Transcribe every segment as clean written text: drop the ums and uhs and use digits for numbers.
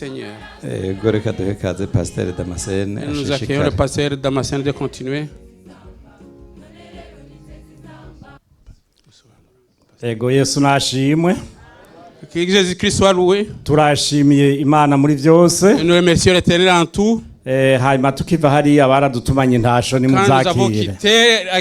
Seigneur. Goreka duhe kaze Pasteur Damascene Et nous accueillons le pasteur Damascene de continuer. Ego Yesu nashimwe. Que Jésus-Christ soit loué. Turashimiye Imana muri byose. Et nous remercions l'Éternel en tout. Hanyuma tukiva hariya baradutumanye intasho Quand nous avons nimuzakire.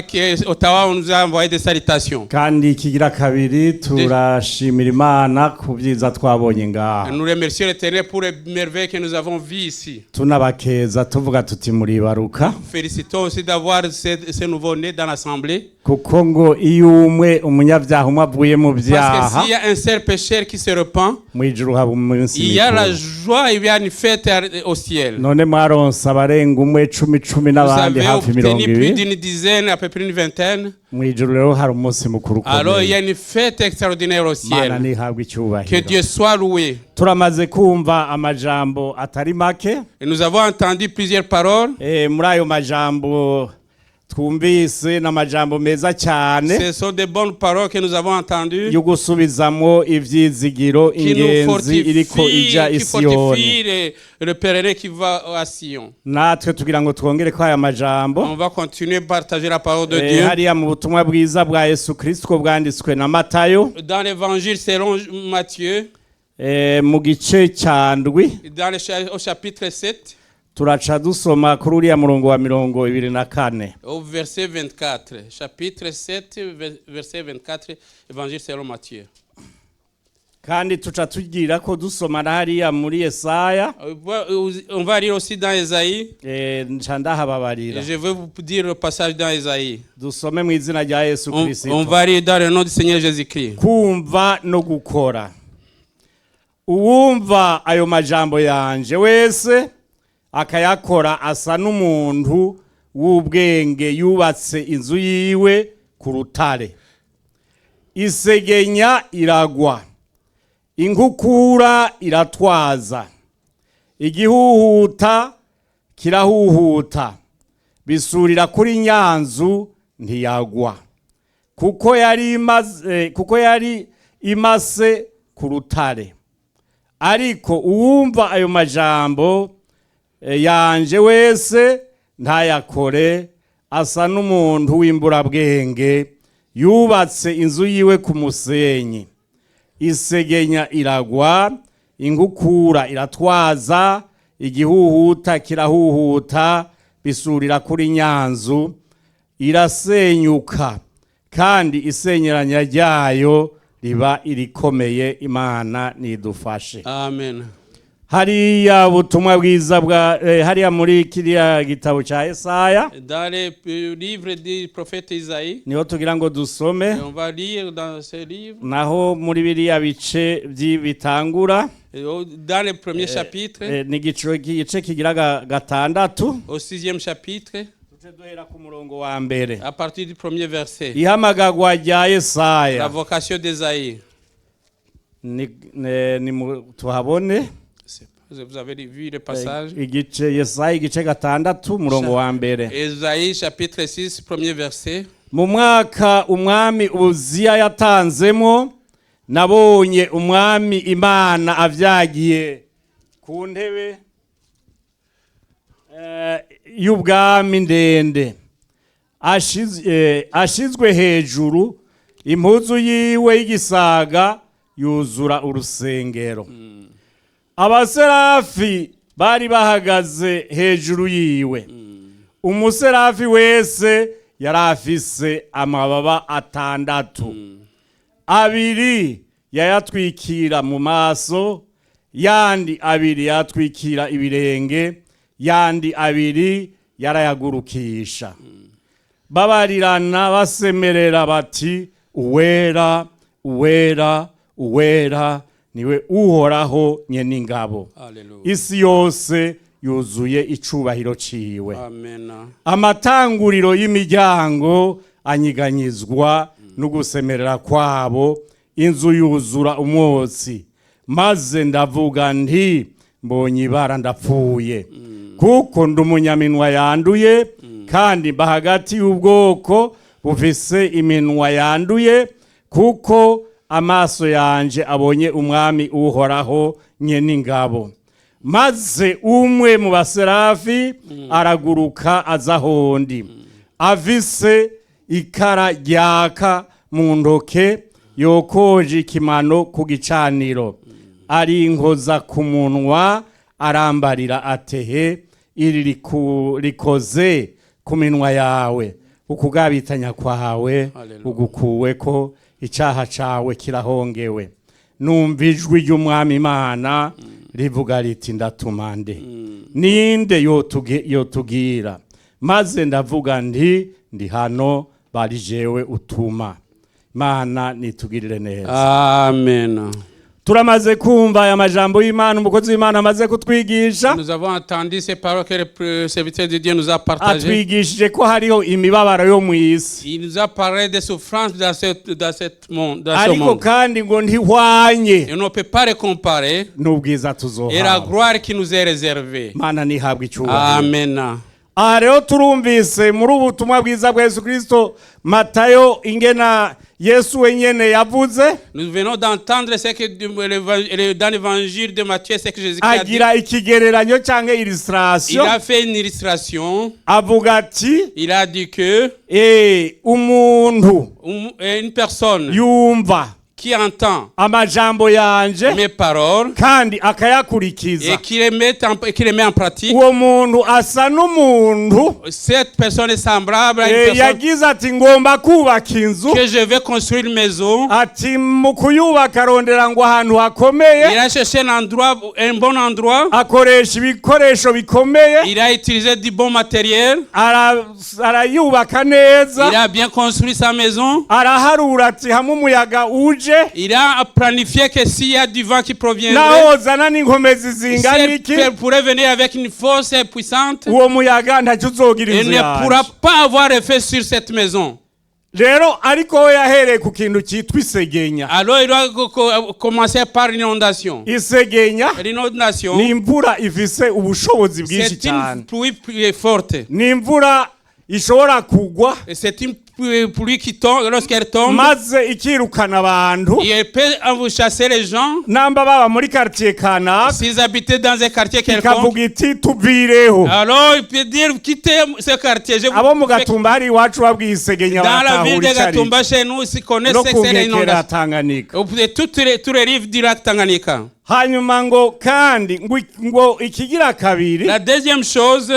quitté Ottawa, on nous a envoyé des salutations. Kandi kigira kabiri turashimira Imana ku byiza twabonye Et ngaha. nous remercions l'Éternel pour les merveilles que nous avons vues ici. Tunabakeza tuvuga tuti muri baruka. Félicitons aussi d'avoir ces nouveaux-nés dans l'Assemblée. Kuko ngo iyo umwe umunyabyaha umwe avuye mu Parce byaha que s'il y a un seul pécheur qui se repent, mu ijuru haba umunsi il y a la mikuru. joie, il y a une fête au ciel. None mwaronse abarenga umwe 10 Vous n'abandi avez hafi obtenu 20. plus d'une dizaine, à peu près une vingtaine. Mu ijuru rero hari umunsi mukuru Alors il y ukomeye. a une fête extraordinaire au Mana ciel. nihabwa Que icyubahiro. Dieu soit loué. Turamaze kumva amajambo atari make. Et nous avons entendu plusieurs paroles. Muri ayo majambo twumvise n'amajambo meza cyane Ce sont des bonnes paroles que nous avons entendues yo gusubizamo ivyizigiro qui nous ingenzi iriko ija fortifient, qui Isiyoni. fortifient le pèlerin qui va à Sion. Natwe tugira ngo twongere ko aya majambo On va continuer à partager la parole de Dieu. hariya mu butumwa bwiza bwa Yesu Kristo bwanditswe na Matayo Dans l'évangile selon Matthieu, mu gice cya ndwi au chapitre 7, turaca dusoma kuri uriya murongo wa 24. au verset 24. Chapitre 7, verset 24, évangile selon Matthieu. Kandi tuca tugira ko dusoma na hariya muri Yesaya On va lire aussi dans Ésaïe. nca ndahababarira. Et je vais vous dire le passage dans Ésaïe. Dusome mu izina rya Yesu On Kristo. va lire dans le nom du Seigneur Jésus-Christ. Kumva no gukora. Uwumva ayo majambo yanje wese akayakora asa n'umuntu w'ubwenge yubatse inzu yiwe ku rutare. Isegenya iragwa, inkukura iratwaza, igihuhuta kirahuhuta, bisurira kuri nyanzu ntiyagwa, kuko yari imase ku rutare. Ariko uwumva ayo majambo yanje wese ntayakore asa n'umuntu w'imburabwenge yubatse inzu yiwe ku musenyi. Isegenya iragwa, inkukura iratwaza, igihuhuta kirahuhuta, bisurira kuri nyanzu irasenyuka, kandi isenyeranya ryayo riba irikomeye. Imana nidufashe. Amen. Hariya butumwa bwiza bwa hariya muri kiriya gitabo cya Yesaya Dans le livre du prophète Isaïe, niho tugira ngo dusome. on va lire dans ce livre, Naho muri biriya bice by'ibitangura dans le premier chapitre, ni igice kigira gatandatu. au 6e chapitre, Tuce duhera ku murongo wa mbere. à partir du premier verset. Ihamagagwa rya La Yesaya vocation d'Ésaïe. tuhabone Vous avez vu le passage. igice Yesaya igice gatandatu murongo wa mbere. Ésaïe chapitre 6, premier verset. Mu mwaka umwami Uziya yatanzemo nabonye umwami Imana avyagiye ku ntebe y'ubwami ndende, ashizwe hejuru, impuzu yiwe y'igisaga yuzura urusengero. Abaserafi bari bahagaze hejuru yiwe. Umuserafi wese yari afise amababa atandatu. Abiri yayatwikira mu maso, yandi abiri yatwikira ibirenge, yandi abiri yarayagurukisha. Babarirana basemerera bati, uwera, uwera, uwera niwe uhoraho nyene ingabo. Alléluia. Isi yose yuzuye icubahiro ciwe. Amen. Amatanguriro y'imiryango anyiganyizwa no gusemerera kwabo, inzu yuzura umwotsi. Maze ndavuga nti mbonye ibara ndapfuye, kuko ndi umunyaminwa yanduye, kandi mba hagati y'ubwoko bufise iminwa yanduye, kuko amaso yanje abonye umwami uhoraho nyene ingabo. maze umwe mu baserafi araguruka aza ahondi avise ikara ryaka mu ntoke yokoje ikimano ku gicaniro arinkoza ku munwa arambarira atehe iri rikoze ku minwa yawe ukugabitanya kwawe ugukuwe ko icyaha cyawe kirahongewe numva ijwi ry'umwami Imana rivuga riti ndatumande ninde yotugira maze ndavuga ndi hano bari jewe utuma Imana nitugirire neza Amen. turamaze kumva aya majambo y'Imana umukozi w'Imana amaze kutwigisha. Nous avons entendu ces paroles que le serviteur de Dieu nous a partagées. Atwigishije ko hariho imibabaro yo mu isi. Il nous a parlé des souffrances dans ce monde. Ariko kandi ngo ntihwanye. Et on ne peut pas les comparer. N'ubwiza tuzoha. Et la gloire qui nous est réservée. Mana nihabwe icyubahiro. Amen. Aha rero turumvise muri ubu butumwa bwiza bwa Yesu Kristo Matayo ingena Yesu wenyene yavuze. Nous venons d'entendre ce que dans l'évangile de Matthieu, ce que Jésus-Christ a dit. Agira ikigereranyo canke illustration. Il a fait une illustration. Avuga ati il a dit que umuntu une personne yumva qui entend amajambo yanje mes paroles kandi akayakurikiza et qui les met en pratique. Uwo muntu asa n'umuntu Cette personne est semblable à une personne yagize ati ngomba kubaka inzu que je vais construire une maison. ati mu kuyubaka arondera ngo ahantu hakomeye. Il a cherché un bon endroit. Akoresha ibikoresho bikomeye. Il a utilisé du bon matériel. Arayubaka neza. Il a bien construit sa maison. Araharura ati hamwe umuyaga uje. Il a planifié que s'il y a du vent qui proviendrait, il pourrait venir avec une force puissante. Il ne pourra pas avoir effet sur cette maison. Alors il doit commencer par l'inondation. L'inondation, c'est une pluie forte. C'est une pluie qui tombe, lorsqu'elle tombe, et elle peut chasser les gens. S'ils habitaient dans un quartier quelconque, alors il peut dire quittez ce quartier. Dans la ville de Gatumba, chez nous, ils connaissent ce que c'est l'inondation. Toutes les rives du lac Tanganyika. La deuxième chose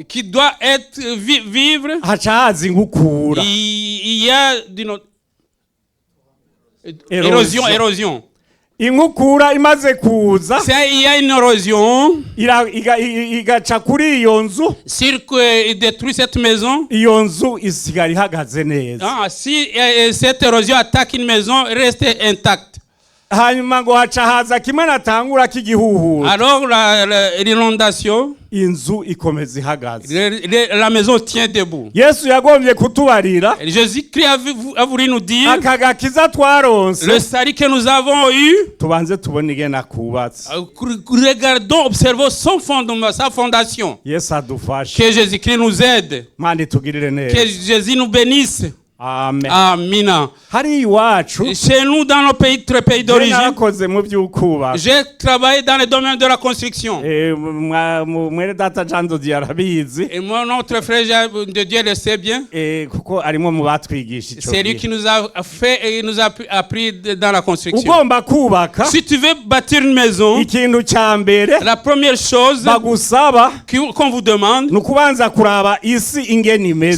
qui doit être vivre, il y a érosion. Il y a une érosion. S'il détruit cette maison, si cette érosion attaque une maison, elle reste intacte. Alors l'inondation, la maison tient debout. Jésus-Christ a voulu nous dire le salut que nous avons eu. Regardons, observons son fondement, sa fondation. Que Jésus-Christ nous aide. Que Jésus nous bénisse. Amen. Amina. Chez nous, dans nos pays d'origine, j'ai travaillé dans le domaine de la construction. Et moi, notre frère de Dieu le sait bien. C'est lui qui nous a fait et nous a appris dans la construction. Si tu veux bâtir une maison, la première chose qu'on vous demande,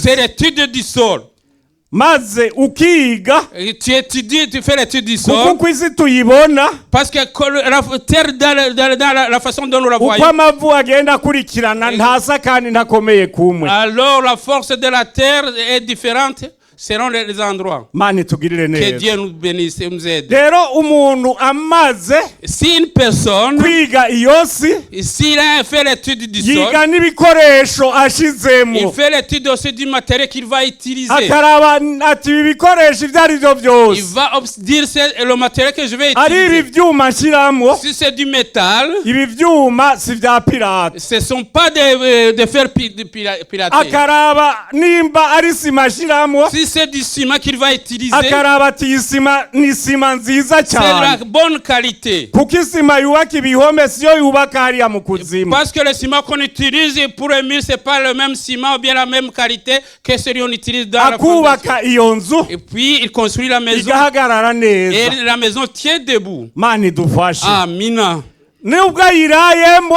c'est l'étude du sol. Tu étudies, tu fais l'étude du sol. Parce que la terre, dans la façon dont nous la voyons, alors la force de la terre est différente selon les endroits. Que Dieu nous bénisse et nous aide. Si une personne, s'il a fait l'étude du sol, il fait l'étude aussi du matériel qu'il va utiliser. Il va dire c'est le matériel que je vais utiliser. Si c'est du métal, ce ne sont pas des fers piratés. Si c'est du ciment qu'il va utiliser. akaraba ati isima ni sima nziza C'est de la cyane bonne qualité. kuko isima yubaka ibihome siyo yubaka hariya mu kuzimu. Parce que le ciment qu'on utilise pour le mur, c'est pas le même ciment ou bien la même qualité que celui qu'on utilise dans la fondation. akubaka iyo nzu Et puis il construit la maison igahagarara neza. et la maison tient debout. Mana idufashe. Amina. nubwo ayirayemo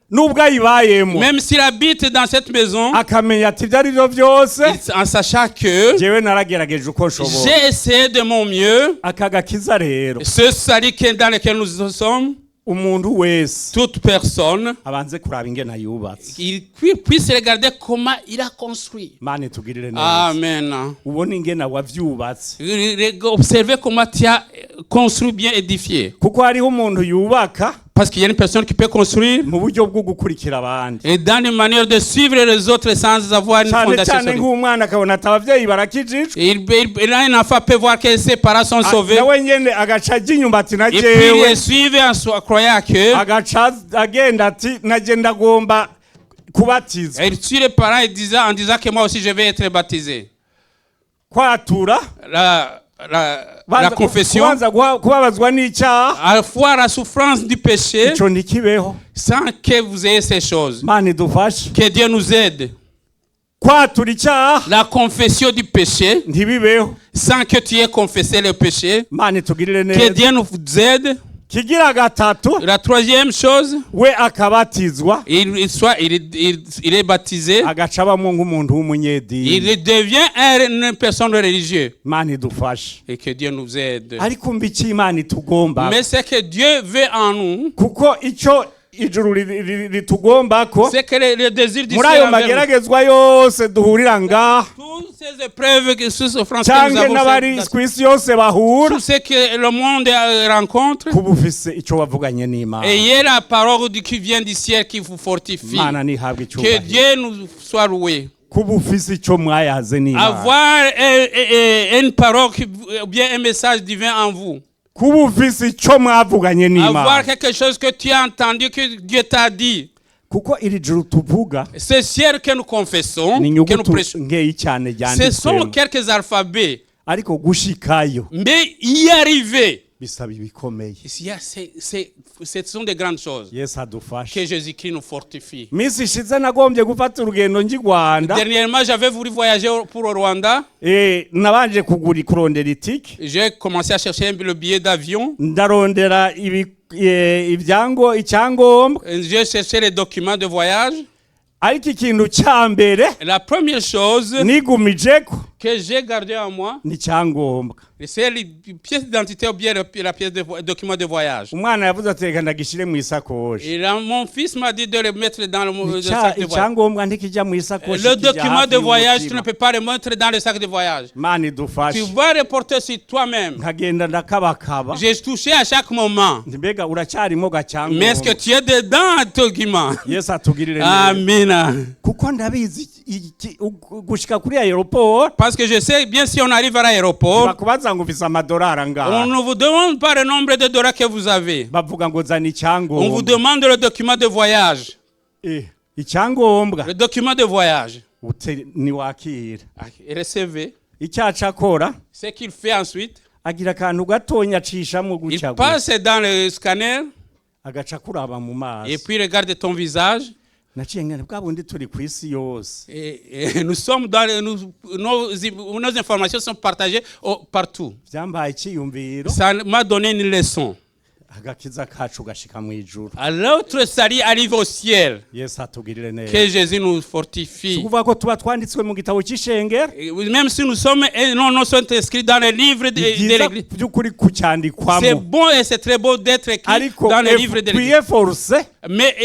nubwo ayibayemo Même s'il habite dans cette maison, akamenya ati ibyo ari byo byose en sachant que jewe naragerageje uko nshoboye. j'ai essayé de mon mieux, aka gakiza rero ce salut dans lequel nous sommes, umuntu wese toute personne, abanze kuraba ingene yubatse. il puisse regarder comment il a construit. Mana itugirire neza. Amen. ubona ingene wavyubatse Observez comment tu as construit, bien édifié. kuko hariho umuntu yubaka Parce qu'il y a une personne qui peut construire mu buryo bwo gukurikira abandi et dans une manière de suivre les autres sans avoir une cyane fondation cyane solide. nk'umwana akabona ati abavyeyi barakijijwe Il a un enfant peut voir que ses parents sont sauvés. nawe nyene agaca ajya inyuma ati na Et puis jewe il suivait en croyant que agaca agenda ati naje ndagomba kubatizwa. et il suit les parents en disant que moi aussi je vais être baptisé. kwatura La confession, kubanza kubabazwa n'icyaha à la fois la souffrance du péché, ico ntikibeho. sans que vous ayez ces choses. Mana idufashe. Que Dieu nous aide. kwatura icyaha La confession du péché, ntibibeho. sans que tu aies confessé le péché. Mana itugirire Que neza. Dieu nous aide. kigira gatatu La troisième chose, we akabatizwa il est baptisé. agaca abamo nk'umuntu w'umunyedini. Il devient une personne religieuse. Mana idufashe. Et que Dieu nous aide. ariko mbi icyo Imana itugomba Mais c'est que Dieu veut en nous. kuko icyo ijuru ritugombako C'est que le désir du muri ciel ayo envers nous. mageragezwa yose duhurira ngaha Toutes ces épreuves, ces souffrances que nous cyangwa avons n'abari faites, ku isi yose bahura tout ce que le monde rencontre, kuba ufise icyo wavuganye n'Imana. ayez la parole qui vient du ciel qui vous fortifie. Imana ntihabwe Que icyubahiro. Dieu nous soit loué. kuba ufise icyo mwayaze n'Imana. Avoir une parole, ou bien un message divin en vous. kuba ufise icyo mwavuganye Avoir n'Imana. quelque chose que tu as entendu, que Dieu t'a dit. kuko iri juru tuvuga C'est ciel que nous confessons, ni que nous inyuguti prêchons. nkeyi cyane Ce sont ryanditswemo quelques alphabets. ariko gushikayo Mais y arriver, bisaba ibikomeye. ce sont des grandes choses. Yesu adufashe. Que Jésus-Christ nous fortifie. minsi ishize nagombye gufata urugendo njya i Rwanda. Dernièrement, j'avais voulu voyager pour le Rwanda. nabanje kurondera itike. J'ai commencé à chercher le billet d'avion. ndarondera icyangombwa. J'ai cherché les documents de voyage. ariko ikintu cya mbere La première chose nigumijeko que j'ai gardé en moi, ni icyangombwa. c'est la pièce d'identité ou bien la pièce de document de voyage. umwana yavuze ati reka ndagishyire mu isakoshi. Et là, mon fils m'a dit de le mettre dans le sac de voyage. icyangombwa ntikijya mu isakoshi. Le document de voyage, tu ne peux pas le mettre dans le sac de voyage. Mana Tu idufashe. vas reporter sur toi-même. nkagenda ndakabakaba. J'ai touché à chaque moment. mbega uracyarimo gacyangombwa. Mais est-ce que tu es dedans, document? Yesu atugirire neza. Amina. kuko ndabizi gushika kuri aeroport. Parce que je sais bien si on arrive à l'aéroport, bakubaza ngo ufise amadolari on angahe. ne vous demande pas le nombre de dollars que vous avez. bavuga ngo zana On vous icyangombwa. demande le document de voyage. icyangombwa Le document de voyage. ntiwakira. Recevez. icyaca akora Ce qu'il fait ensuite, agira akantu gatonya acishamo il gutya passe dans le scanner agaca kuraba mu maso. et puis regarde ton visage. naciye ngana bwa bundi turi ku isi yose. Et nous sommes dans nos informations sont partagées partout. byambaye icyiyumviro. Ça m'a donné une leçon. agakiza kacu gashika mu ijuru. À l'autre salut arrive au ciel. Yesu atugirire neza. Que Jésus nous fortifie. kuvuga ko tuba twanditswe mu gitabo cy'ishengero. Même si nous sommes sont inscrits dans les livres de l'église. by'ukuri kucyandikwamo. C'est bon et c'est très beau d'être écrit dans les livres de l'église. Mais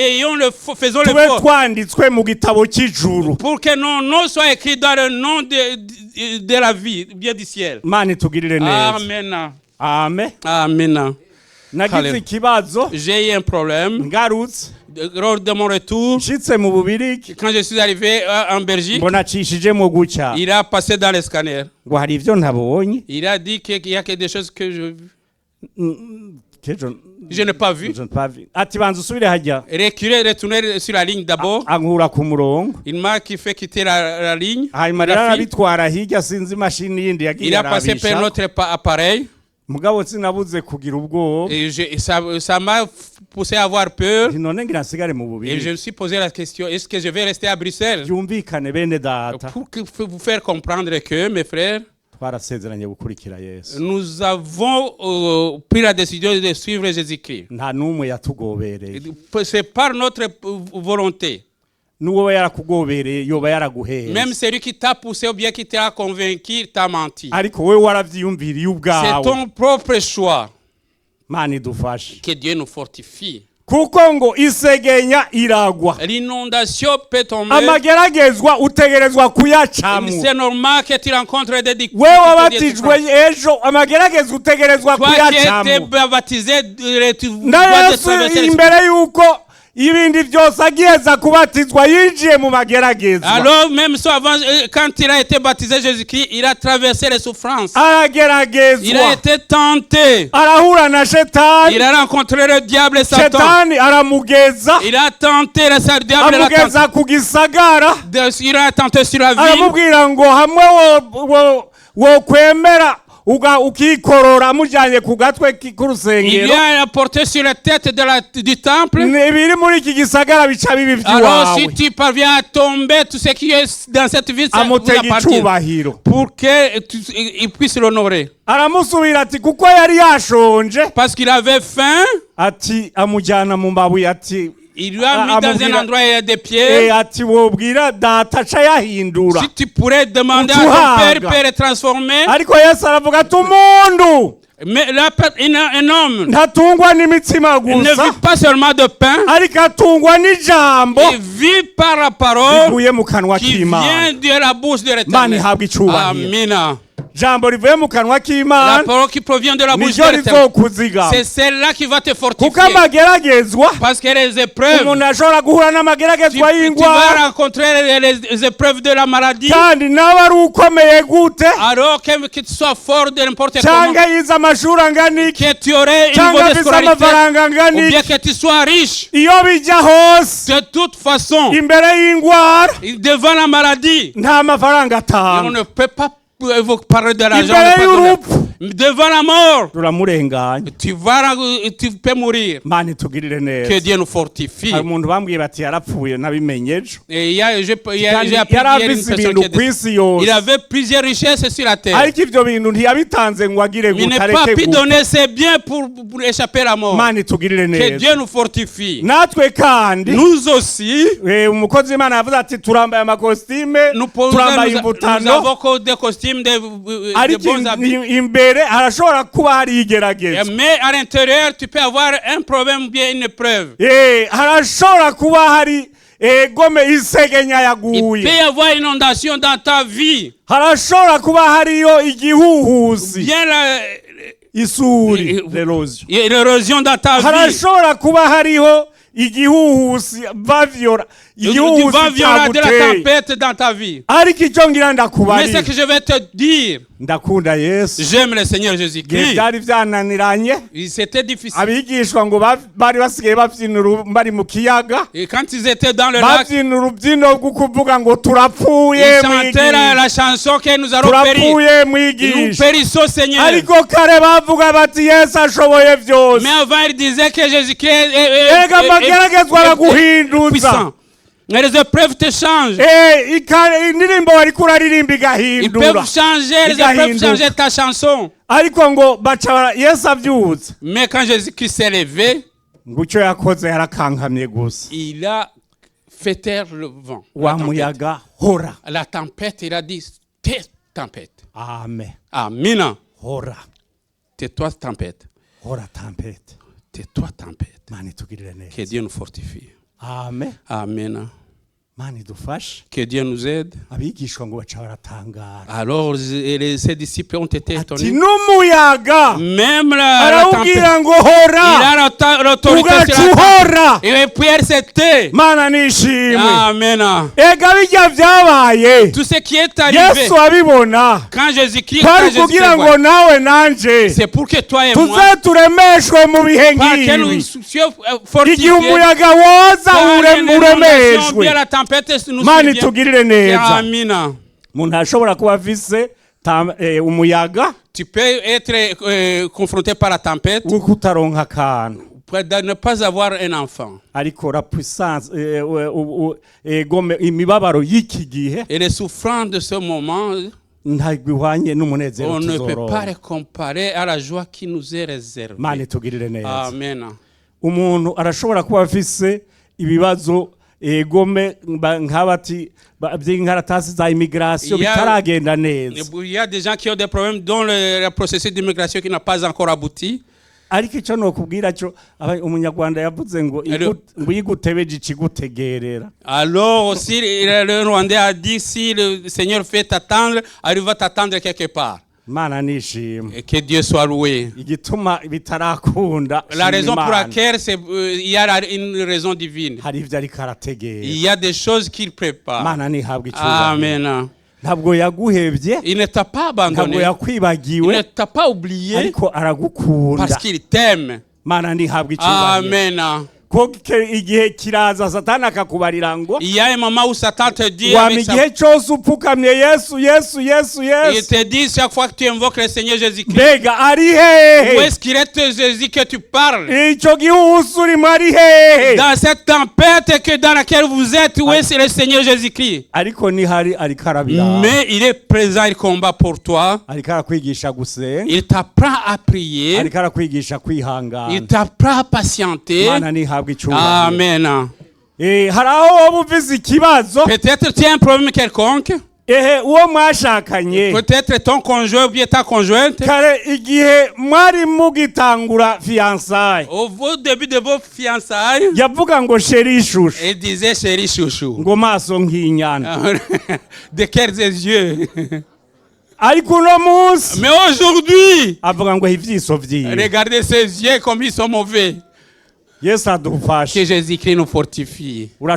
faisons le tube fort twanditswe mu gitabo cy'ijuru. pour que nos noms soient écrits dans le nom de la vie, bien du ciel. Mana itugirire neza. Amen. Amen. Amen. nagize ikibazo. J'ai eu un problème. ngarutse. Lors de mon retour, nshitse mu Bubirigi. quand je suis arrivé en Belgique, mbona acishijemo gutya. il a passé dans le scanner. ngo hari ibyo ntabonye. Il a dit qu'il y a des choses que je... Je n'ai pas vu. Reculer, retourner sur la ligne d'abord. Il m'a fait quitter la ligne. Il a passé par notre appareil. Et ça m'a poussé à avoir peur. Et je me suis posé la question, est-ce que je vais rester à Bruxelles? Pour vous faire comprendre que, mes frères, nous avons pris la décision de suivre Jésus-Christ. C'est par notre volonté. Même celui qui t'a poussé ou bien qui t'a convaincu, t'a menti. C'est ton propre choix. Que Dieu nous fortifie. L'inondation peut tomber. C'est normal que tu rencontres des difficultés. Toi qui étais baptisé, tu dois traverser. Alors même avant, quand il a été baptisé Jésus-Christ, il a traversé les souffrances. Il a été tenté. Il a rencontré le diable et Satan. Il a tenté le diable. Il a tenté sur la ville. Il lui a apporté sur la tête du temple. Alors si tu parviens à tomber, tout ce qui est dans cette ville, ça vous appartient. Pour qu'il puisse l'honorer. Parce qu'il avait faim. Il lui a mis dans un endroit où il y a des pierres. Si tu pourrais demander à ton père, père est transformé. Mais un homme il ne vit pas seulement de pain, il vit par la parole qui vient de la bouche de l'Éternel. Amen. La parole qui provient de la bouche de l'Éternel, c'est celle-là qui va te fortifier. Parce que les épreuves, tu vas rencontrer les épreuves de la maladie. Alors que tu sois fort de n'importe comment, que tu aurais une niveau de scolarité, ou bien que tu sois riche, de toute façon, devant la maladie, on ne peut pas parler de l'argent. Devant la mort, tu peux mourir. Que Dieu nous fortifie. Et j'ai appris hier une personne il avait plusieurs richesses sur la terre. Il n'a pas pu donner ses biens pour échapper à la mort. Que Dieu nous fortifie. Nous aussi, nous avons des costumes, des bons habits. Mais à l'intérieur, tu peux avoir un problème ou bien une épreuve. Il peut y avoir une inondation dans ta vie. Bien l'érosion dans ta vie. Tu vas violer de la tempête dans ta vie. Mais ce que je vais te dire, j'aime le Seigneur Jésus-Christ. C'était difficile. Et quand ils étaient dans le lac, ils chantaient la chanson que nous allons périr. Nous périssons, Seigneur. Mais avant, ils disaient que Jésus-Christ est puissant. Mais les épreuves te changent. Ils peuvent changer, les épreuves changer ta chanson. Mais quand Jésus-Christ s'est levé, il a fait taire le vent. La tempête, il a dit, tais tempête. Amen. Amen. Tais-toi tempête. Tais-toi tempête. Que Dieu nous fortifie. Amen. Amen. Que Dieu nous aide. Alors ces disciples ont été étonnés. Même la tempête, il a l'autorité sur la tempête. Et Pierre s'était. Amen. Tout ce qui est arrivé, quand Jésus-Christ c'est pour que toi et moi, parce que nous soyons fortifiés, la tempête nous tu peux être confronté par la tempête pour ne pas avoir un enfant. Et les souffrances de ce moment, on ne peut pas les comparer à la joie qui nous est réservée. Amen. Umuntu arashobora kuba afise ibibazo egome nk'abati by'inkaratasi za immigration bitaragenda neza. Il y a des gens qui ont des problèmes dont le processus d'immigration qui n'a pas encore abouti. Ariko icyo nokubwira cyo umunyarwanda yavuze ngo yigutebeje ikigutegerera. Alors aussi le Rwandais a dit si le Seigneur fait t'attendre, il va t'attendre quelque part. Et que Dieu soit loué. La raison pour laquelle il y a une raison divine. Il y a des choses qu'il prépare. Amen. Il ne t'a pas abandonné. Il ne t'a pas oublié. Parce qu'il t'aime. Amen. Il y a un moment où Satan te dit, il te dit chaque fois que tu invoques le Seigneur Jésus-Christ, où est-ce qu'il est Jésus que tu parles? Dans cette tempête dans laquelle vous êtes, où est le Seigneur Jésus-Christ? Mais il est présent, il combat pour toi. Il t'apprend à prier. Il t'apprend à patienter. Amen. Peut-être tu as un problème quelconque. Peut-être ton conjoint ou bien ta conjointe. Au début de vos fiançailles, il disait chéri chouchou. De quels yeux. Mais aujourd'hui, regardez ses yeux comme ils sont mauvais. Que Jésus-Christ nous fortifie. Ne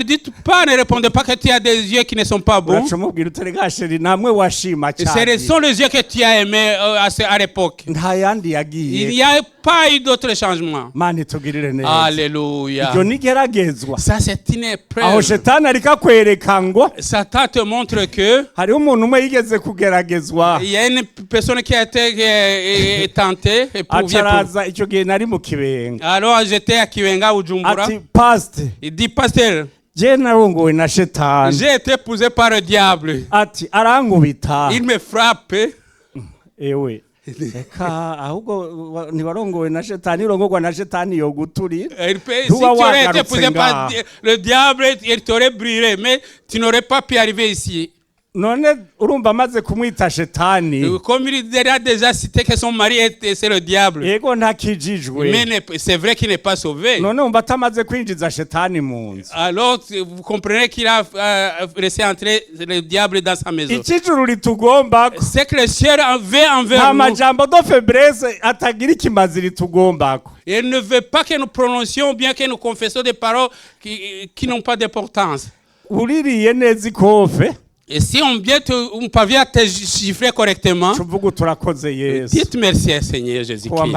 dites pas, ne répondez pas que tu as des yeux qui ne sont pas bons. Ce sont les yeux que tu as aimés à l'époque. Il n'y a pas eu d'autre changement. Alléluia. Ça c'est une épreuve. Satan te montre que il y a une personne qui a été tentée. Alors j'étais à Kiwenga ou Jumbura. Il dit pasteur, j'ai été poussé par le diable. Il me frappe. Si tu aurais été poussé par le diable, il t'aurait brûlé, mais tu n'aurais pas pu arriver ici. None urumva amaze kumwita shetani. Comme il a déjà cité que son mari c'est le diable. Yego ntakijijwe. Mais c'est vrai qu'il n'est pas sauvé. None umva atamaze kwinjiza shetani mu nzu. Alors vous comprenez qu'il a laissé entrer le diable dans sa maison. Ikijuru litugomba. C'est que le ciel veut envers nous. Amajambo do faiblesse atagira ikimazi litugomba. Il ne veut pas que nous prononcions bien que nous confessons des paroles qui n'ont pas d'importance. Uririye neza ikofe. Et si on parvient à te chiffrer correctement, dites merci à Seigneur Jésus-Christ.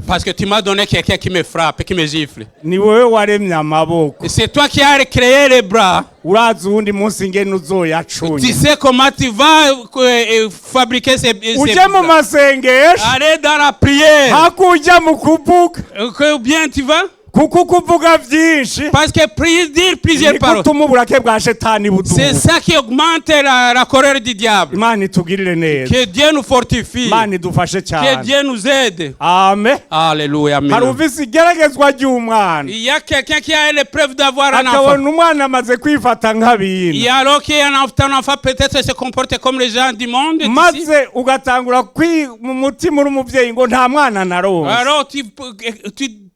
Parce que tu m'as donné quelqu'un qui me frappe, qui me gifle. Et c'est toi qui as créé les bras. Tu sais comment tu vas fabriquer ces bras. Allez dans la prière. Ou bien tu vas. Parce que dire plusieurs paroles, c'est ça qui augmente la colère du diable. Que Dieu nous fortifie. Que Dieu nous aide. Amen. Alléluia. Amen. Il y a quelqu'un qui a l'épreuve d'avoir un enfant. Et alors qu'il y a un enfant peut-être se comporte comme les gens du monde. Alors tu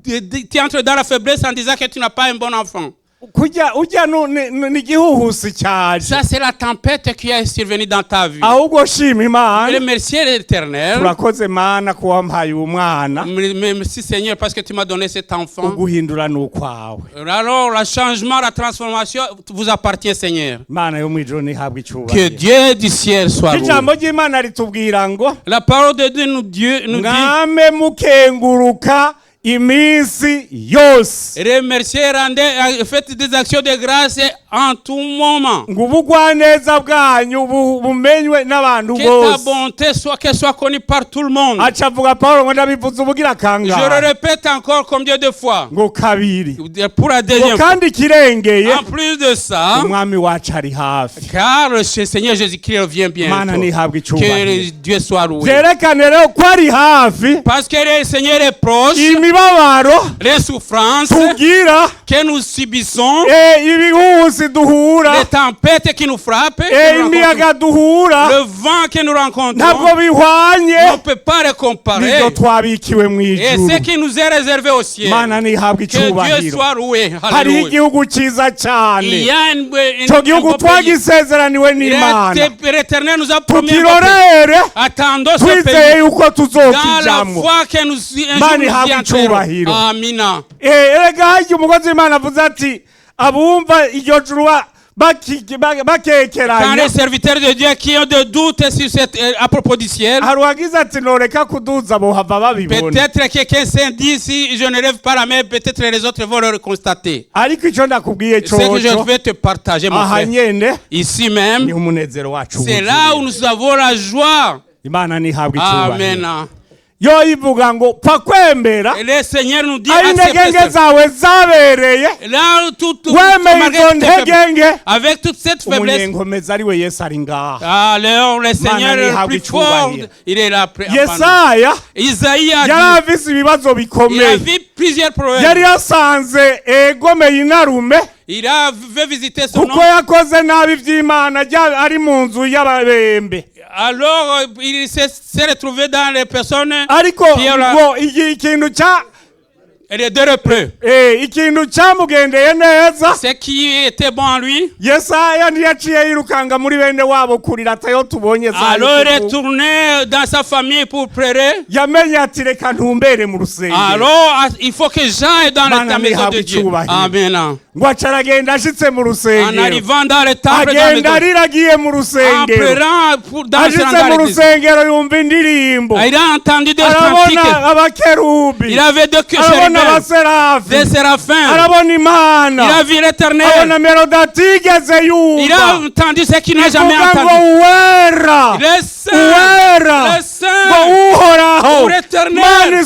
tu entres dans la faiblesse en disant que tu n'as pas un bon enfant. Ça, c'est la tempête qui est survenue dans ta vie. Merci l'Éternel. Merci Seigneur parce que tu m'as donné cet enfant. Alors, le changement, la transformation vous appartient, Seigneur. Que Dieu du ciel soit loué. La parole de Dieu nous dit remerciez, rendez, faites des actions de grâce en tout moment. Que ta bonté soit connue par tout le monde. Je le répète encore combien de fois. Pour la deuxième fois. En plus de ça, car le Seigneur Jésus-Christ revient bientôt. Que Dieu soit loué. Parce que le Seigneur est proche. Les souffrances que nous subissons, les tempêtes qui nous frappent, le vent que nous rencontrons, on ne peut pas les comparer. Et ce qui nous est réservé au ciel, que Dieu soit loué. Alléluia. Il y a l'Éternel nous a promis. Attendons ce pays dans la foi que nous viendrons. Amina. Quand les serviteurs de Dieu qui ont des doutes sur à propos du ciel, peut-être que quelqu'un s'est dit si je ne lève pas la main, peut-être les autres vont le constater. Ce que je vais te partager, mon frère, ici même, c'est là où nous avons la joie. Amen. Le Seigneur nous dit avec toute cette faiblesse, alors le Seigneur est plus fort, il est là. Isaïe a dit, il a vu plusieurs problèmes. Il avait visité son homme. Alors, il s'est retrouvé dans les personnes qui ont les deux repreux. Ce qui était bon en lui. Alors, il est retourné dans sa famille pour pleurer. Alors, il faut que j'aille dans la maison de Dieu. Amen. En arrivant dans le temple, en pleurant dans il a entendu des cantiques. Il avait deux chérubins, des séraphins. Il a vu l'Éternel. Il a entendu ce qu'il n'a jamais entendu. Le Saint, l'Éternel, le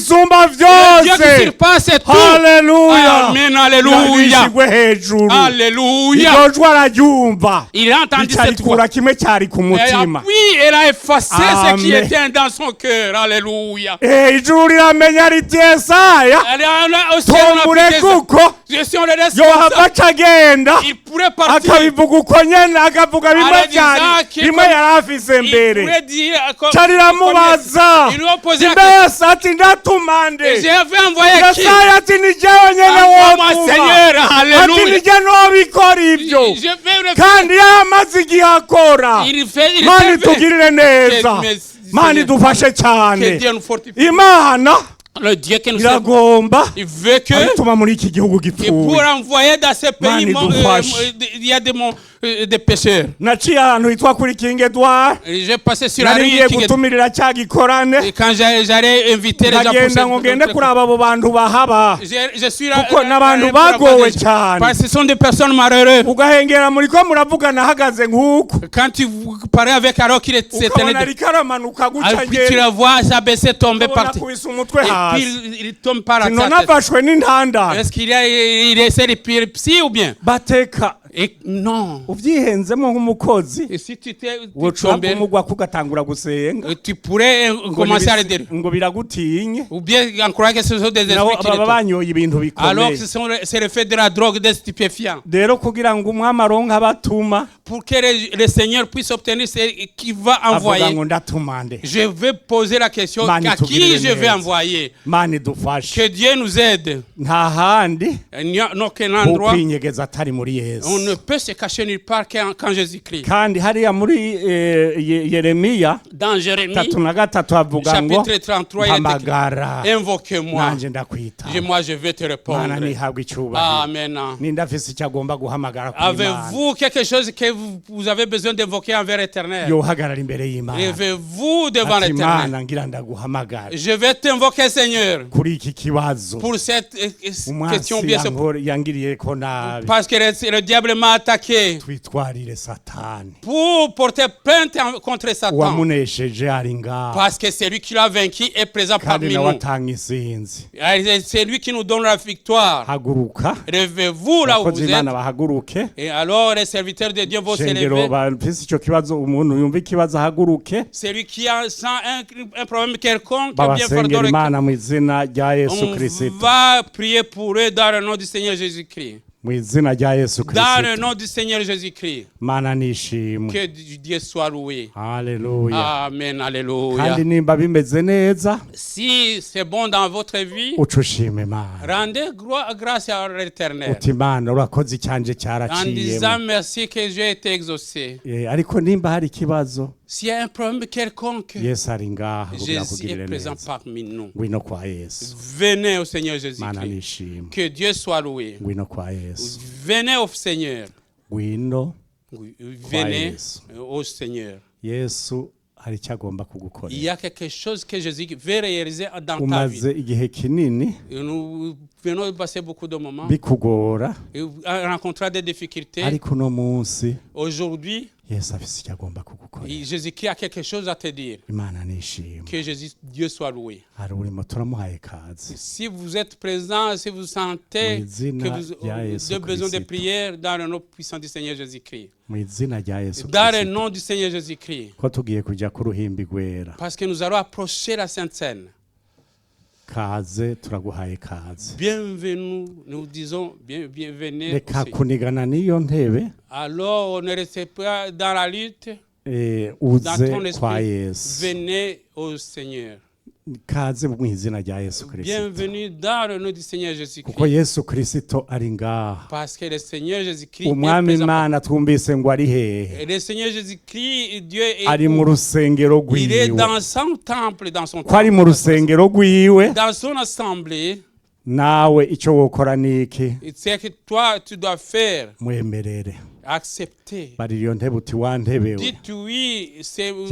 Dieu qui surpasse tout. Amen, alléluia. Alléluia. Il a entendu cette voix. Et puis, elle a effacé ce qui était dans son cœur. Alléluia. Elle a aussi il pourrait partir. Il pourrait dire il lui a posé la question. J'avais envoyé qui? Seigneur, alléluia. Il fait le Dieu qui nous il veut que pour envoyer dans ce pays il y a des pécheurs. J'ai passé sur la rue et quand j'allais inviter les gens je suis là parce que ce sont des personnes malheureuses. Quand tu parles avec alors qu'il est puis tu la vois s'abaisser, tomber par terre. Et puis il tombe par la tête. Est-ce qu'il essaie d'épilepsie ou bien? Et non. Uvyihenzemo nk'umukozi. Et si tu t'es umugwa kugatangura gusenga. Tu pourrais commencer à le dire. Ngo biragutinye. Ou bien en croire que ce sont des esprits qui babanyoye ibintu bikomeye. Alors c'est le fait de la drogue, des stupéfiants. Rero kugira ngo umwami aronke abatuma. Pour que le Seigneur puisse obtenir ce qu'il va envoyer. Je vais poser la question à qui je vais envoyer. Que Dieu nous aide. Il n'y a aucun endroit. On ne peut se cacher nulle part quand Jésus-Christ. Dans Jérémie, chapitre 33, il est écrit, invoquez-moi. Moi, je vais te répondre. Amen. Avez-vous quelque chose que vous avez besoin d'évoquer envers l'Éternel? Levez-vous devant l'Éternel. Je vais t'invoquer, Seigneur, pour cette question bien sûr. Parce que le diable m'a attaqué pour porter plainte contre Satan. Parce que c'est lui qui l'a vaincu est présent parmi nous. C'est lui qui nous donne la victoire. Levez-vous là où vous êtes. Et alors les serviteurs de Dieu vont se lever. Celui qui a un problème quelconque, bien on va prier pour eux dans le nom du Seigneur Jésus-Christ. Dans le nom du Seigneur Jésus-Christ. Que Dieu soit loué. Alléluia. Amen. Alléluia. Si c'est bon dans votre vie, rendez grâce à l'Éternel. En disant merci que j'ai été exaucé. S'il y a un problème quelconque, Jésus est présent parmi nous. Venez au Seigneur Jésus-Christ. Que Dieu soit loué. Venez au Seigneur. Venez au Seigneur. Il y a quelque chose que Jésus veut réaliser dans ta vie. Nous venons de passer beaucoup de moments. Rencontrer des difficultés. Aujourd'hui, Jésus-Christ a quelque chose à te dire. Que Dieu soit loué. Si vous êtes présent, si vous sentez que vous avez besoin de prière dans le nom puissant du Seigneur Jésus-Christ. Dans le nom du Seigneur Jésus-Christ. Parce que nous allons approcher la Sainte Seine. Bienvenue, nous disons bienvenue. Alors ne restez pas dans la lutte, dans ton esprit. Venez au Seigneur. Bienvenue dans le nom du Seigneur Jésus-Christ. Parce que le Seigneur Jésus-Christ est présent. Et le Seigneur Jésus-Christ, Dieu est il est dans son temple, dans son assemblée. C'est que toi tu dois faire. Accepter. Dites oui, c'est moi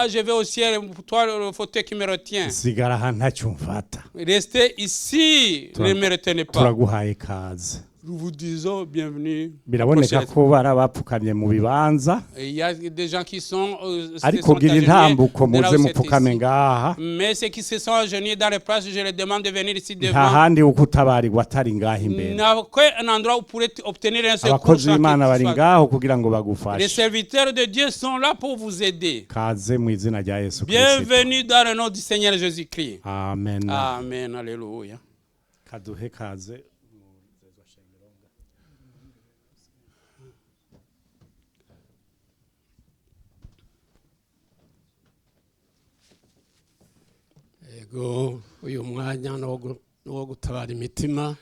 je vais au ciel, pour toi le fauteuil qui me retient. Restez ici, ne me retenez pas. Nous vous disons bienvenue. Il y a des gens qui sont mais ceux qui se sont agenouillés dans les places, je les demande de venir ici devant. Il n'y a aucun endroit où vous pourrez obtenir un secours. Les serviteurs de Dieu sont là pour vous aider. Bienvenue dans le nom du Seigneur Jésus-Christ. Amen. Amen. Alléluia.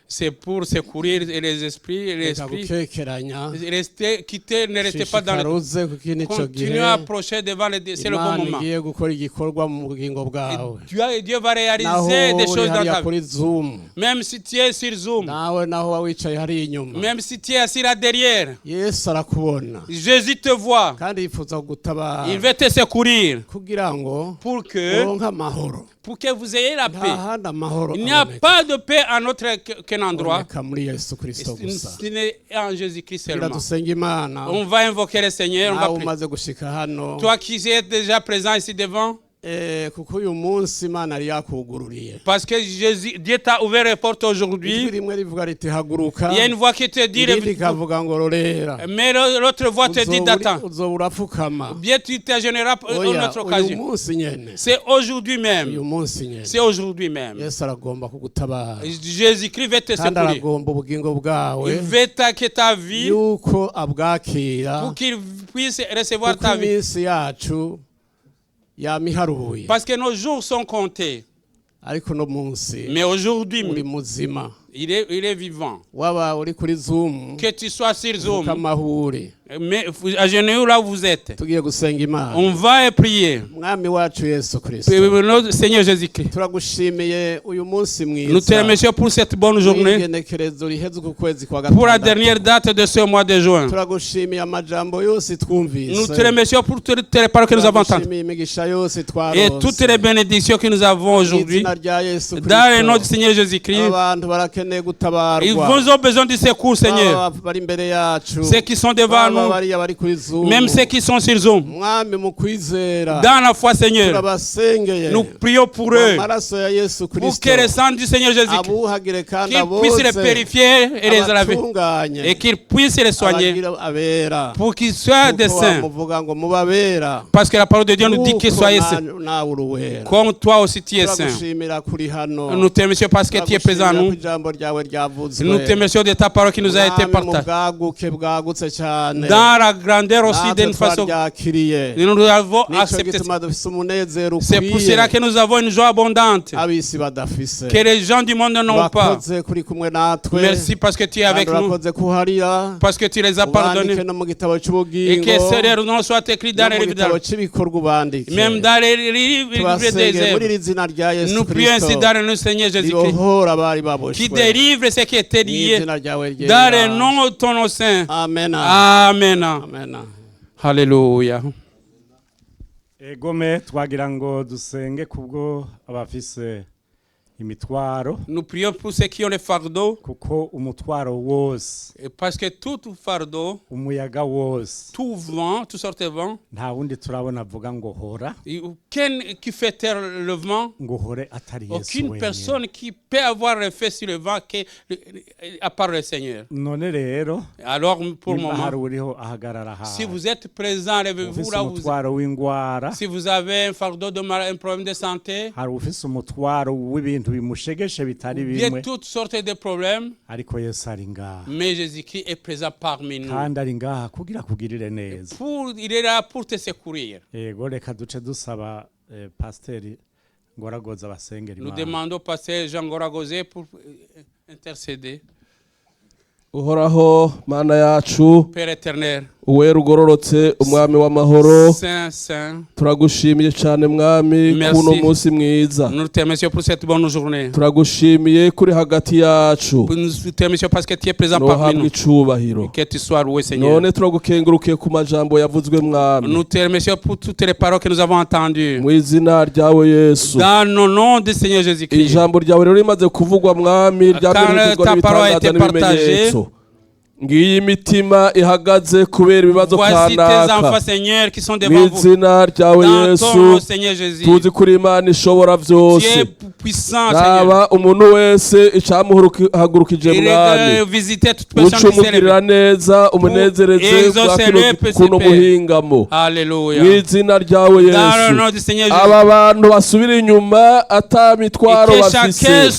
C'est pour secourir les esprits, quittez, ne restez pas dans le... Continuez à approcher devant c'est le bon moment. Dieu va réaliser des choses dans ta vie. Même si tu es sur Zoom, même si tu es assis là derrière, Jésus te voit. Il veut te secourir pour que vous ayez la paix. Il n'y a pas de paix à notre qu'un endroit. Ce n'est en Jésus-Christ seulement. On va invoquer le Seigneur. Toi qui es déjà présent ici devant, Parce que Dieu t'a ouvert les portes aujourd'hui. Il y a une voix qui te dit, mais l'autre voix te dit d'attendre. Bien tu t'agenouilleras pour une autre occasion. C'est aujourd'hui même. C'est aujourd'hui même. Jésus-Christ veut te secourir. Il veut que ta vie, pour qu'il puisse recevoir ta vie. Parce que nos jours sont comptés. Mais aujourd'hui, il est vivant. Que tu sois sur Zoom, mais agenouillez là où vous êtes. On va prier. Notre Seigneur Jésus-Christ, nous te remercions pour cette bonne journée, pour la dernière date de ce mois de juin. Nous te remercions pour toutes les paroles que nous avons entendues et toutes les bénédictions que nous avons aujourd'hui. Dans le nom du Seigneur Jésus-Christ, ils ont besoin du secours, Seigneur. Ceux qui sont devant nous, même ceux qui sont sur Zoom, dans la foi, Seigneur, nous prions pour eux, pour que le sang du Seigneur Jésus-Christ, qu'il puisse les purifier et les laver, et qu'il puisse les soigner, pour qu'ils soient des saints. Parce que la parole de Dieu nous dit qu'ils soient saints, comme toi aussi tu es saint. Nous te remercions parce que tu es présent à nous. Nous te remercions de ta parole qui nous a été partagée. Dans la grandeur aussi d'une façon, nous l'avons accepté. C'est pour cela que nous avons une joie abondante que les gens du monde n'ont pas. Merci parce que tu es avec nous, parce que tu les as pardonnés, et que ce nom soit écrit dans les livres, même dans les livres des œuvres. Nous prions ainsi dans le nom du Seigneur Jésus-Christ, qui délivre ce qui était lié dans le nom de ton Saint. Amen. Amen. Alléluia. Egome twagira ngo dusenge kubwo abafise imitwaro. Nous prions pour ceux qui ont les fardeaux. Kuko umutwaro wose. Parce que tout fardeau, umuyaga wose, tout vent, toutes sortes de vents, nta wundi turabona avuga ngo hora. Qui fait taire le vent? Ngo hore atari Yesu. Aucune personne qui peut avoir effet sur le vent à part le Seigneur. None rero. Alors pour le moment, si vous êtes présent, levez-vous là où vous êtes. Si vous avez un fardeau un problème de santé, hari ufise umutwaro w'ibintu bimushegeshe bitari bimwe. Il y a toutes sortes de problèmes. Ariko Yesu ari ngaha. Mais Jésus-Christ est présent parmi nous. Kandi ari ngaha kugira kugirire neza. Il est là pour te secourir. Yego reka duce dusaba Pasteur Ngoragoza basengera Imana. Nous demandons Pasteur Jean Ngoragoza pour intercéder. Uhoraho Mana yacu, Père éternel, uwera ugororotse, umwami w'amahoro, Saint, turagushimiye cyane mwami kuno munsi mwiza. Nous te remercions pour cette bonne journée. Turagushimiye kuri hagati yacu. Nous te remercions parce que tu es présent parmi nous. Que tu sois loué, Seigneur. None turagukengurukiye ku majambo yavuzwe mwami. Nous te remercions pour toutes les paroles que nous avons entendues. Mu izina ryawe Yesu. Dans le nom du Seigneur Jésus-Christ. Ijambo ryawe rero rimaze kuvugwa mwami, ryamenyekanye n'ibitangaza n'ibimenyetso. Ngiyi imitima ihagaze kubera ibibazo kanaka. Mu izina ryawe Yesu, tuzi kuri Imana ishobora byose. Naba umuntu wese icyamuhagurukije mwami, ucumugirira neza, umunezereze kuno muhingamo. Mu izina ryawe Yesu, aba bantu basubira inyuma atamitwaro bafise.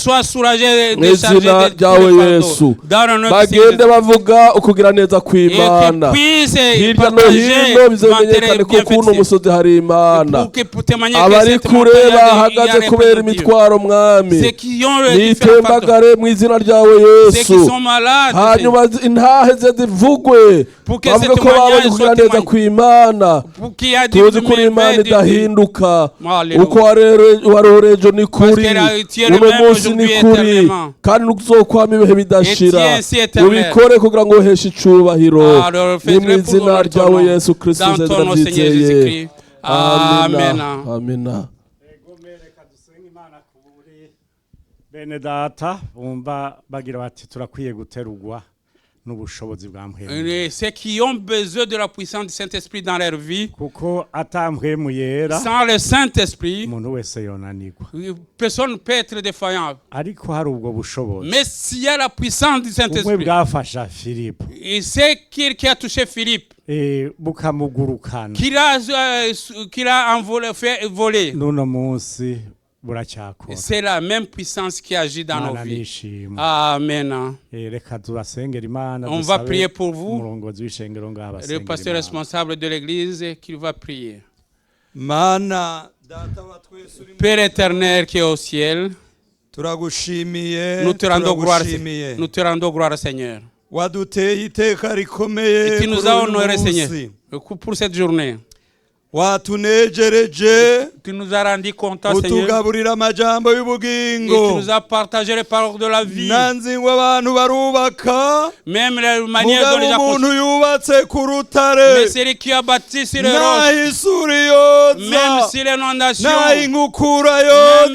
Mu izina ryawe Yesu, bagende bavuga ukugira neza kw'Imana hirya no hino, bizemenyekane ko kuno umusozi hari Imana. Abari kure bahagaze kubera imitwaro mwami, nitembagare mu izina ryawe Yesu. Hanyuma intahe ze zivugwe, bavuga ko babonye ukugira neza kw'Imana. Tuzi kuri Imana idahinduka, uko warorejo ni kuri, uno munsi ni kuri, kandi nukuzokwama ibihe bidashira. Ubikore kugira ngo uheshe icubahiro, ni mu izina ryawe Yesu Kristo ndabyizeye. Amina. Amina. Bene data bumva bagira bati turakwiye guterugwa Ceux qui ont besoin de la puissance du Saint-Esprit dans leur vie, sans le Saint-Esprit, personne ne peut être défaillant. Mais s'il y a la puissance du Saint-Esprit, et c'est qui a touché Philippe, qui l'a fait voler. C'est la même puissance qui agit dans nos vies. Amen. On va prier pour vous. Le pasteur responsable de l'église qui va prier. Père éternel qui est au ciel, nous te rendons gloire, Seigneur. Et tu nous as honoré, Seigneur, pour cette journée. Tu nous as rendu content, Seigneur. Et tu nous as partagé les paroles de la vie. Même la manière dont les a construits. Mais celui qui a bâti sur le roc, même si l'inondation, même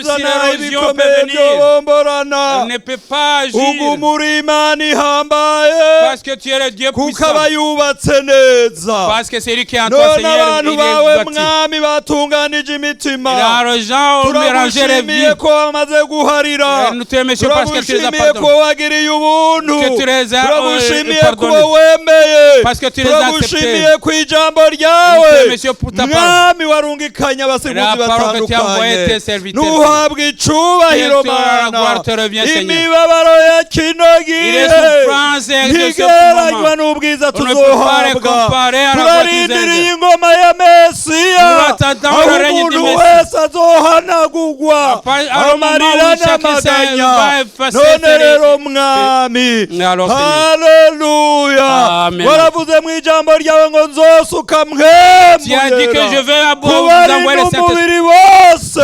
si l'érosion peut venir, elle ne peut pas agir. Parce que tu es le Dieu puissant. Parce que c'est lui qui est en toi, Seigneur, il est mwami batunganije imitima turagushimiye ko wamaze guharira turagushimiye ko wagiriye ubuntu turagushimiye ko wemeye turagushimiye ku ijambo ryawe mwami warungikanye abasiguzi batandukanye nuhabwa icubahiro mana imibabaro ya kino gihe ntigereranywa n'ubwiza tuzohabwa turarindiriye ingoma ya Mesiya aho umuntu wese azohanagurwa amarira n'amaganya none rero mwami haleluya waravuze mu ijambo ryawe ngo nzosuka mwemuyera kubari n'umubiri bose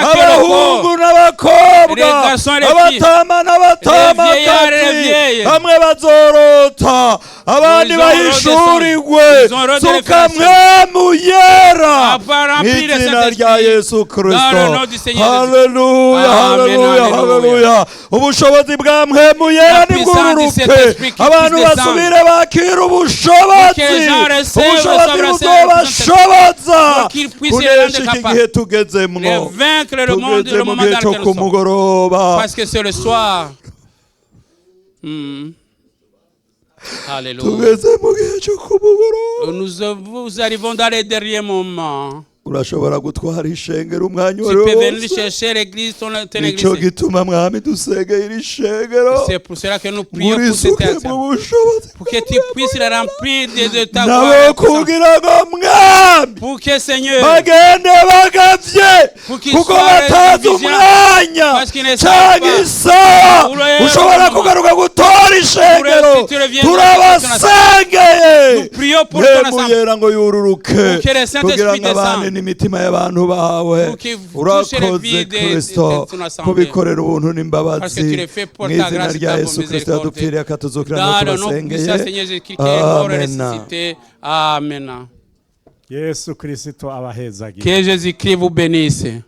abahungu n'abakobwa abatama n'abatamakazi hamwe bazorota abandi bahishurirwe suka mwemuyera mw'izina rya Yesu Kristo. Haleluya, haleluya, haleluya. ubushobozi bwa mwemuyera nibwururuke abantu basubire bakira ubushobozi buzobashoboza kunesha iki gihe tugezemwo tugeze mu gihe cyo kumugoroba. Alléluia. Nous arrivons dans les derniers moments. urashobora gutwara ishengero umwanya tu peux venir chercher l'église ton église. Nicyo gituma mwami dusengera iri shengero. C'est pour cela que nous prions pour cette terre. Pour que tu puisses la remplir de ta gloire. Kugira ngo mwami. Pour que Seigneur. Bagende bagavye. Kuko batazi umwanya. Cyangisa. Ushobora kugaruka gutora ishengero. Turabasengeye. Nous prions pour ton assemblée. Ngo yururuke. Pour que le Saint-Esprit descende. n'imitima y'abantu bawe urakoze Kristo kubikorera ubuntu n'imbabazi mu izina rya Yesu Kristo yadupfiriye akatuzukira no tubasengeye. Amen. Yesu Kristo abahezagire. Que Jésus-Christ vous bénisse.